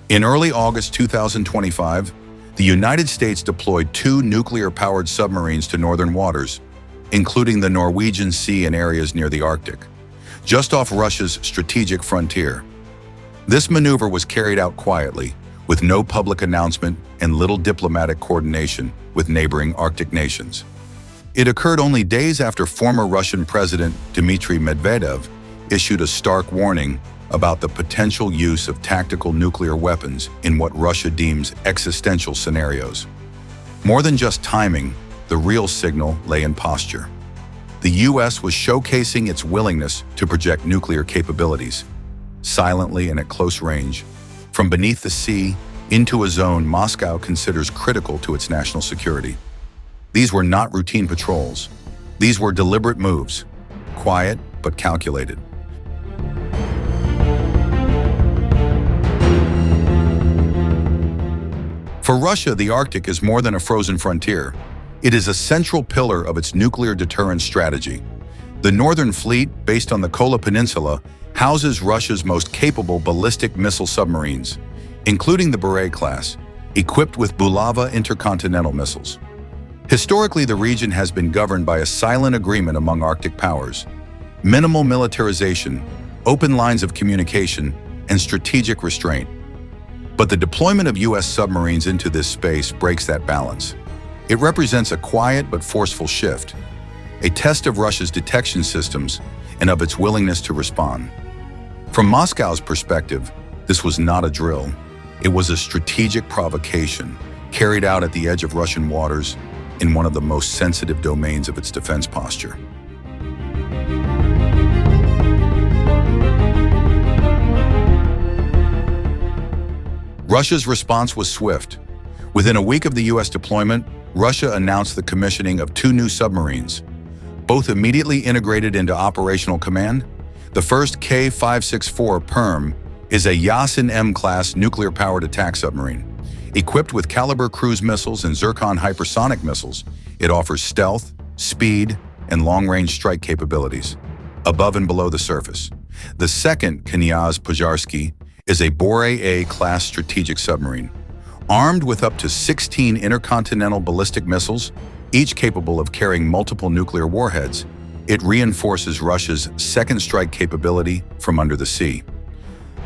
In early August 2025, the United States deployed 2 nuclear-powered submarines to northern waters, including the Norwegian Sea and areas near the Arctic, just off Russia's strategic frontier. This maneuver was carried out quietly, with no public announcement and little diplomatic coordination with neighboring Arctic nations. It occurred only days after former Russian President Dmitry Medvedev issued a stark warning about the potential use of tactical nuclear weapons in what Russia deems existential scenarios. More than just timing, the real signal lay in posture. The U.S. was showcasing its willingness to project nuclear capabilities, silently and at close range, from beneath the sea into a zone Moscow considers critical to its national security. These were not routine patrols. These were deliberate moves, quiet but calculated. For Russia, the Arctic is more than a frozen frontier. It is a central pillar of its nuclear deterrence strategy. The Northern Fleet, based on the Kola Peninsula, houses Russia's most capable ballistic missile submarines, including the Borei-class, equipped with Bulava intercontinental missiles. Historically, the region has been governed by a silent agreement among Arctic powers: minimal militarization, open lines of communication, and strategic restraint. But the deployment of U.S. submarines into this space breaks that balance. It represents a quiet but forceful shift, a test of Russia's detection systems and of its willingness to respond. From Moscow's perspective, this was not a drill. It was a strategic provocation carried out at the edge of Russian waters in one of the most sensitive domains of its defense posture. Russia's response was swift. Within a week of the U.S. deployment, Russia announced the commissioning of 2 new submarines, both immediately integrated into operational command. The first K-564 Perm is a Yasen-class nuclear-powered attack submarine. Equipped with Caliber cruise missiles and Zircon hypersonic missiles, it offers stealth, speed, and long-range strike capabilities, above and below the surface. The second Knyaz Pozharsky is a Borei-class strategic submarine. Armed with up to 16 intercontinental ballistic missiles, each capable of carrying multiple nuclear warheads, it reinforces Russia's second strike capability from under the sea.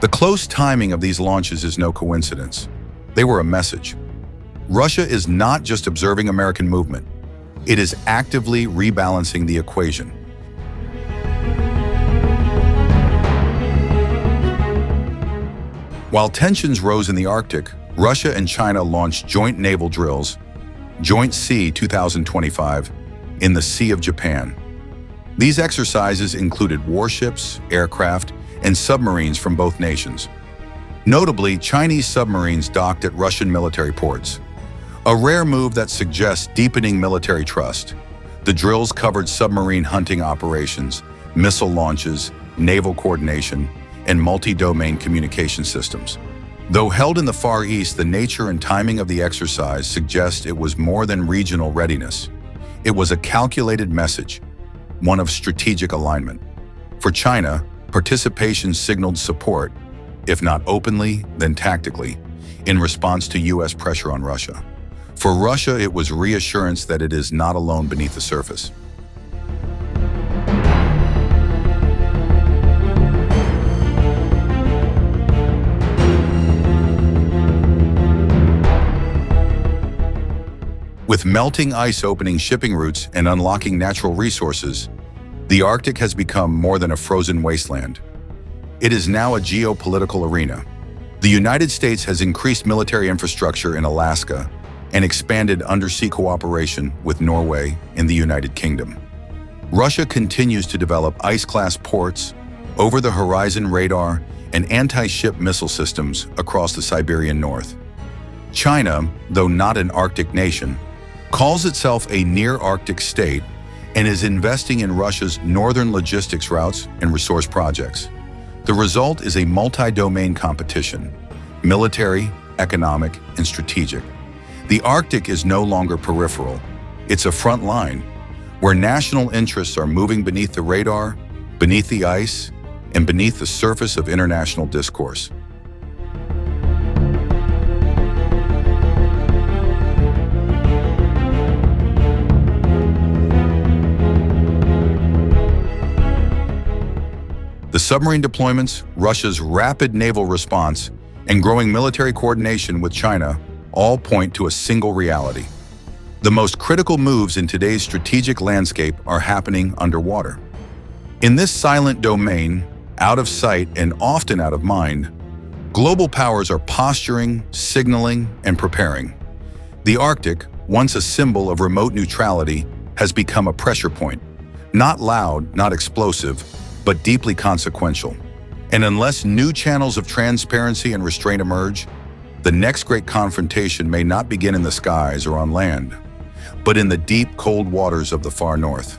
The close timing of these launches is no coincidence. They were a message. Russia is not just observing American movement. It is actively rebalancing the equation. While tensions rose in the Arctic, Russia and China launched joint naval drills, Joint Sea 2025, in the Sea of Japan. These exercises included warships, aircraft, and submarines from both nations. Notably, Chinese submarines docked at Russian military ports, a rare move that suggests deepening military trust. The drills covered submarine hunting operations, missile launches, naval coordination, and multi-domain communication systems. Though held in the Far East, the nature and timing of the exercise suggest it was more than regional readiness. It was a calculated message, one of strategic alignment. For China, participation signaled support, if not openly, then tactically, in response to U.S. pressure on Russia. For Russia, it was reassurance that it is not alone beneath the surface. With melting ice opening shipping routes and unlocking natural resources, the Arctic has become more than a frozen wasteland. It is now a geopolitical arena. The United States has increased military infrastructure in Alaska and expanded undersea cooperation with Norway and the United Kingdom. Russia continues to develop ice-class ports, over-the-horizon radar, and anti-ship missile systems across the Siberian North. China, though not an Arctic nation, calls itself a near-Arctic state and is investing in Russia's northern logistics routes and resource projects. The result is a multi-domain competition: military, economic, and strategic. The Arctic is no longer peripheral. It's a front line, where national interests are moving beneath the radar, beneath the ice, and beneath the surface of international discourse. The submarine deployments, Russia's rapid naval response, and growing military coordination with China all point to a single reality. The most critical moves in today's strategic landscape are happening underwater. In this silent domain, out of sight and often out of mind, global powers are posturing, signaling, and preparing. The Arctic, once a symbol of remote neutrality, has become a pressure point. Not loud, not explosive, but deeply consequential. And unless new channels of transparency and restraint emerge, the next great confrontation may not begin in the skies or on land, but in the deep, cold waters of the far north.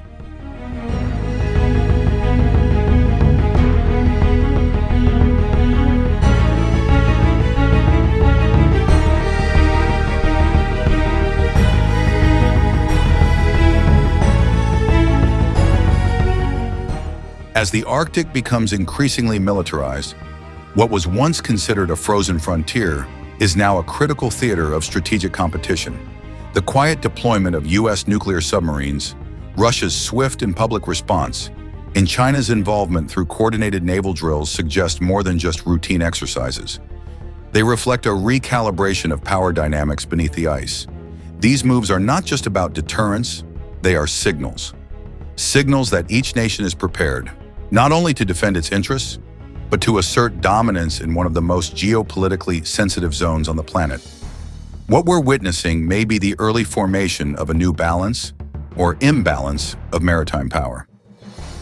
As the Arctic becomes increasingly militarized, what was once considered a frozen frontier is now a critical theater of strategic competition. The quiet deployment of U.S. nuclear submarines, Russia's swift and public response, and China's involvement through coordinated naval drills suggest more than just routine exercises. They reflect a recalibration of power dynamics beneath the ice. These moves are not just about deterrence, they are signals. Signals that each nation is prepared, not only to defend its interests, but to assert dominance in one of the most geopolitically sensitive zones on the planet. What we're witnessing may be the early formation of a new balance or imbalance of maritime power.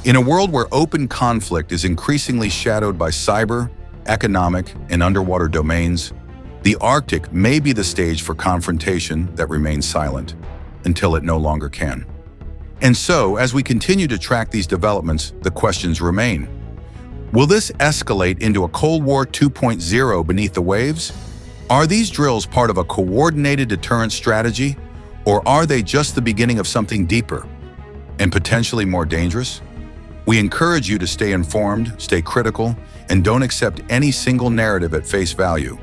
In a world where open conflict is increasingly shadowed by cyber, economic, and underwater domains, the Arctic may be the stage for confrontation that remains silent until it no longer can. And so, as we continue to track these developments, the questions remain. Will this escalate into a Cold War 2.0 beneath the waves? Are these drills part of a coordinated deterrence strategy, or are they just the beginning of something deeper and potentially more dangerous? We encourage you to stay informed, stay critical, and don't accept any single narrative at face value.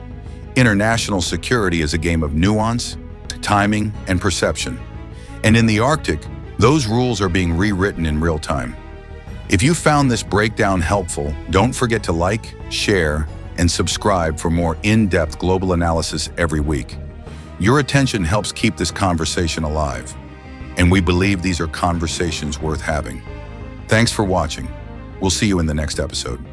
International security is a game of nuance, timing, and perception. And in the Arctic, those rules are being rewritten in real time. If you found this breakdown helpful, don't forget to like, share, and subscribe for more in-depth global analysis every week. Your attention helps keep this conversation alive, and we believe these are conversations worth having. Thanks for watching. We'll see you in the next episode.